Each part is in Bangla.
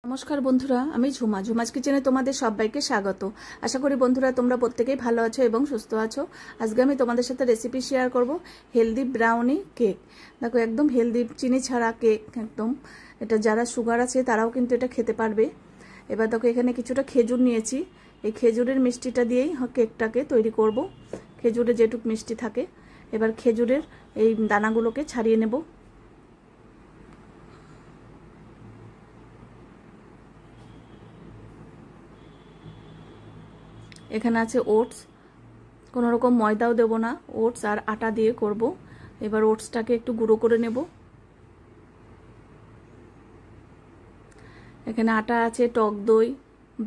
নমস্কার বন্ধুরা, আমি ঝুমা। ঝুমাস কিচেনে তোমাদের সবাইকে স্বাগত। আশা করি বন্ধুরা তোমরা প্রত্যেকেই ভালো আছো এবং সুস্থ আছো। আজকে আমি তোমাদের সাথে রেসিপি শেয়ার করব হেলদি ব্রাউনি কেক। দেখো, একদম হেলদি, চিনি ছাড়া কেক একদম। এটা যারা সুগার আছে তারাও কিন্তু এটা খেতে পারবে। এবার দেখো, এখানে কিছুটা খেজুর নিয়েছি। এই খেজুরের মিষ্টিটা দিয়েই কেকটাকে তৈরি করব। খেজুরে যেটুক মিষ্টি থাকে, এবার খেজুরের এই দানাগুলোকে ছাড়িয়ে নেব। এখানে আছে ওটস, কোনো রকম ময়দাও দেব না, ওটস আর আটা দিয়ে করব। এবার ওটসটাকে একটু গুঁড়ো করে নেব। এখানে আটা আছে, টক দই,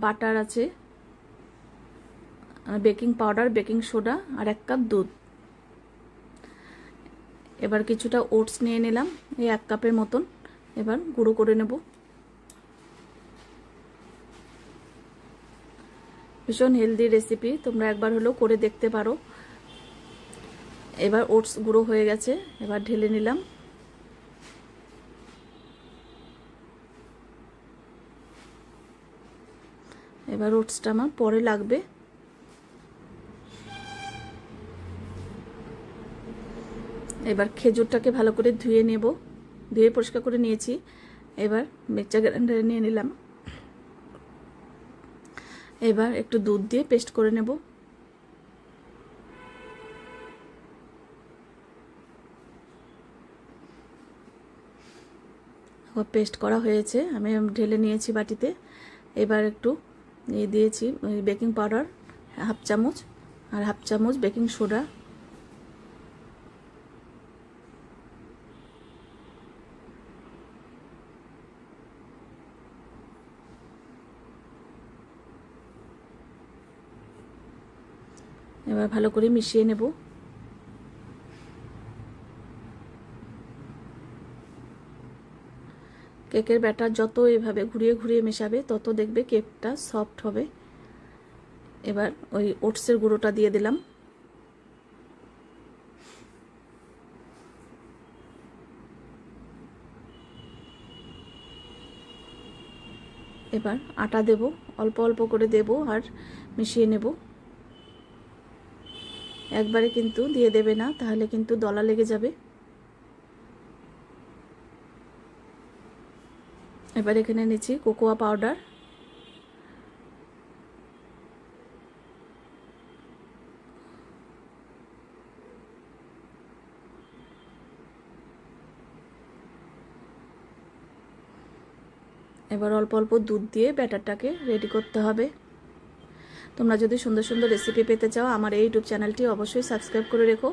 বাটার আছে, বেকিং পাউডার, বেকিং সোডা আর 1 কাপ দুধ। এবার কিছুটা ওটস নিয়ে নিলাম, এই 1 কাপের মতন। এবার গুঁড়ো করে নেব। ভীষণ হেলদি রেসিপি, তোমরা একবার হলেও করে দেখতে পারো। এবার ওটস গুঁড়ো হয়ে গেছে, এবার ঢেলে নিলাম। এবার ওটসটা আমার পরে লাগবে। এবার খেজুরটাকে ভালো করে ধুয়ে নেব, ধুয়ে পরিষ্কার করে নিয়েছি। এবার মিক্সার গ্রাইন্ডারে নিয়ে নিলাম। এবার একটু দুধ দিয়ে পেস্ট করে নেব। পেস্ট করা হয়েছে, আমি ঢেলে নিয়েছি বাটিতে। এবার একটু দিয়েছি বেকিং পাউডার 1/2 চামচ আর 1/2 চামচ বেকিং সোডা। এবার ভালো করে মিশিয়ে নেব। কেকের ব্যাটার যত এভাবে ঘুরিয়ে ঘুরিয়ে মেশাবে তত দেখবে কেকটা সফট হবে। এবার ওই ওটসের গুঁড়োটা দিয়ে দিলাম। এবার আটা দেব, অল্প অল্প করে দেব আর মিশিয়ে নেব। একবারে কিন্তু দিয়ে দেবে না, তাহলে কিন্তু দলা লেগে যাবে। এবার এখানে নিচ্ছি কোকোয়া পাউডার। এবার অল্প অল্প দুধ দিয়ে ব্যাটারটাকে রেডি করতে হবে। তোমরা যদি সুন্দর সুন্দর রেসিপি পেতে চাও, আমার এই ইউটিউব চ্যানেলটি অবশ্যই সাবস্ক্রাইব করে রেখো।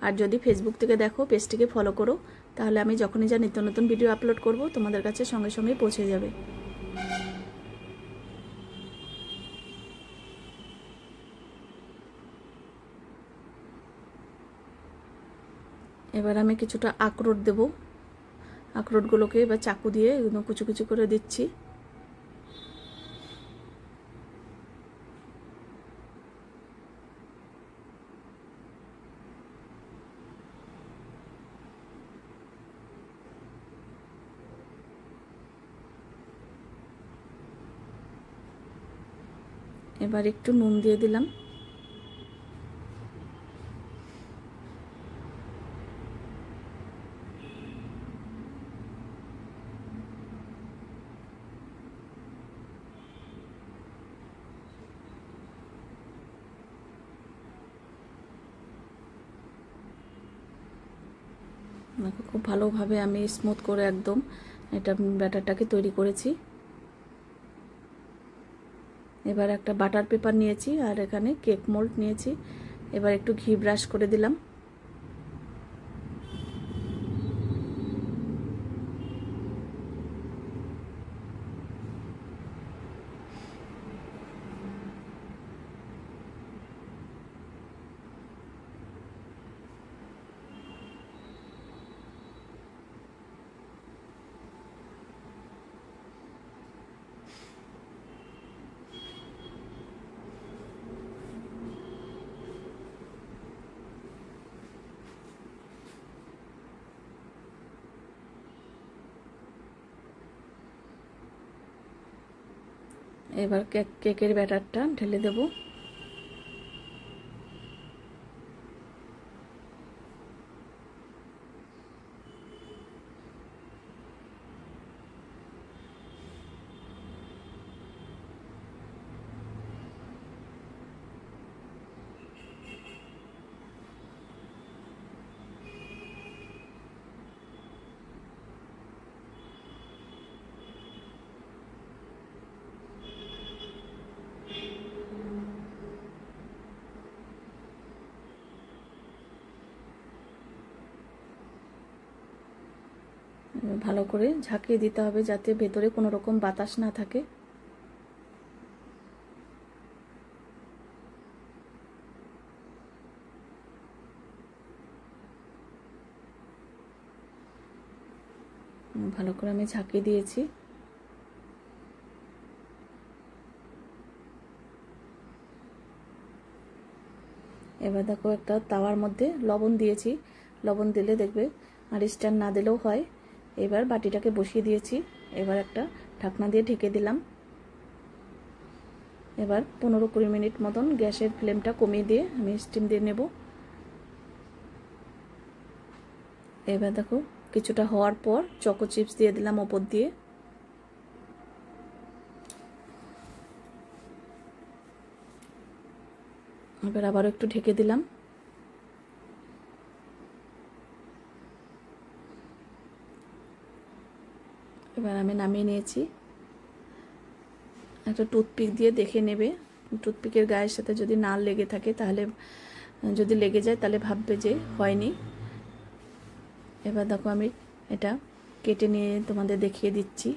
আর যদি ফেসবুক থেকে দেখো, পেজটিকে ফলো করো, তাহলে আমি যখনই যা নিত্য নতুন ভিডিও আপলোড করব তোমাদের কাছে সঙ্গে সঙ্গে পৌঁছে যাবে। এবার আমি কিছুটা আখরোট দেব। আখরোটগুলোকে এবার চাকু দিয়ে একদম কুচু কুচু করে দিচ্ছি। এবার একটু নুন দিয়ে দিলাম। খুব ভালোভাবে আমি স্মুথ করে একদম এটা ব্যাটারটাকে তৈরি করেছি। এবার একটা বাটার পেপার নিয়েছি আর এখানে কেক মোল্ড নিয়েছি। এবার একটু ঘি ব্রাশ করে দিলাম। এবার কেকের ব্যাটারটা ঢেলে দেব। ভালো করে ঝাঁকিয়ে দিতে হবে যাতে ভেতরে কোনো রকম বাতাস না থাকে। ভালো করে আমি ঝাঁকিয়ে দিয়েছি। এবার দেখো একটা তাওয়ার মধ্যে লবণ দিয়েছি, লবণ দিলে দেখবে আর স্ট্যান্ড না দিলেও হয়। এবার বাটিটাকে বসিয়ে দিয়েছি, এবার একটা ঢাকনা দিয়ে ঢেকে দিলাম। এবার 15-20 মিনিট মতন গ্যাসের ফ্লেমটা কমিয়ে দিয়ে আমি স্টিম দিয়ে নেব। এবার দেখো কিছুটা হওয়ার পর চকো চিপস দিয়ে দিলাম ওপর দিয়ে। এবার আবারও একটু ঢেকে দিলাম। এবার আমি নামিয়ে নিয়েছি। একটা টুথপিক দিয়ে দেখে নেবে, টুথপিকের গায়ের সাথে যদি না লেগে থাকে তাহলে, যদি লেগে যায় তাহলে ভাববে যে হয়নি। এবার দেখো আমি এটা কেটে নিয়ে তোমাদের দেখিয়ে দিচ্ছি।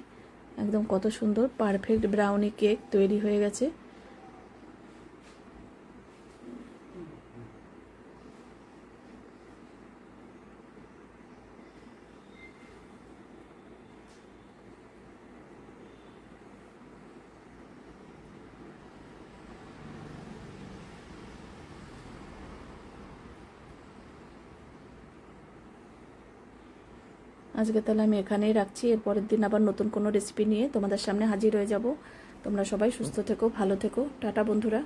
একদম কত সুন্দর পারফেক্ট ব্রাউনি কেক তৈরি হয়ে গেছে। আজকে তাহলে আমি এখানেই রাখছি। এর পরের দিন আবার নতুন কোনো রেসিপি নিয়ে তোমাদের সামনে হাজির হয়ে যাব। তোমরা সবাই সুস্থ থেকো, ভালো থেকো। টাটা বন্ধুরা।